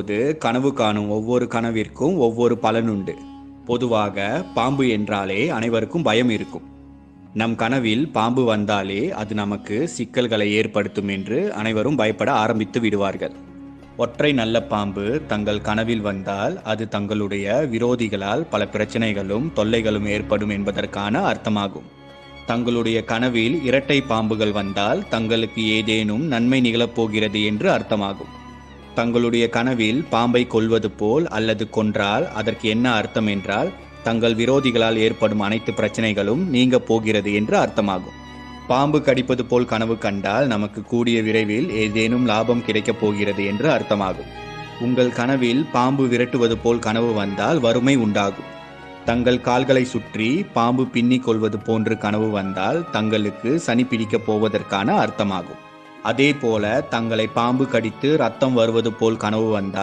அதாவது கனவு காணும் ஒவ்வொரு கனவிற்கும் ஒவ்வொரு பலனுண்டு. பொதுவாக பாம்பு என்றாலே அனைவருக்கும் பயம் இருக்கும். நம் கனவில் பாம்பு வந்தாலே அது நமக்கு சிக்கல்களை ஏற்படுத்தும் என்று அனைவரும் பயப்பட ஆரம்பித்து விடுவார்கள். ஒற்றை நல்ல பாம்பு தங்கள் கனவில் வந்தால் அது தங்களுடைய விரோதிகளால் பல பிரச்சனைகளும் தொல்லைகளும் ஏற்படும் என்பதற்கான அர்த்தமாகும். தங்களுடைய கனவில் இரட்டை பாம்புகள் வந்தால் தங்களுக்கு ஏதேனும் நன்மை நிகழப்போகிறது என்று அர்த்தமாகும். தங்களுடைய கனவில் பாம்பை கொல்வது போல் அல்லது கொன்றால் அதற்கு என்ன அர்த்தம் என்றால் தங்கள் விரோதிகளால் ஏற்படும் அனைத்து பிரச்சனைகளும் நீங்க போகிறது என்று அர்த்தமாகும். பாம்பு கடிப்பது போல் கனவு கண்டால் நமக்கு கூடிய விரைவில் ஏதேனும் லாபம் கிடைக்கப் போகிறது என்று அர்த்தமாகும். உங்கள் கனவில் பாம்பு விரட்டுவது போல் கனவு வந்தால் வறுமை உண்டாகும். தங்கள் கால்களை சுற்றி பாம்பு பின்னிக் கொள்வது போன்று கனவு வந்தால் தங்களுக்கு சனி பிடிக்கப் போவதற்கான அர்த்தமாகும். அதே போல தங்களை பாம்பு கடித்து ரத்தம் வருவது போல் கனவு வந்தால்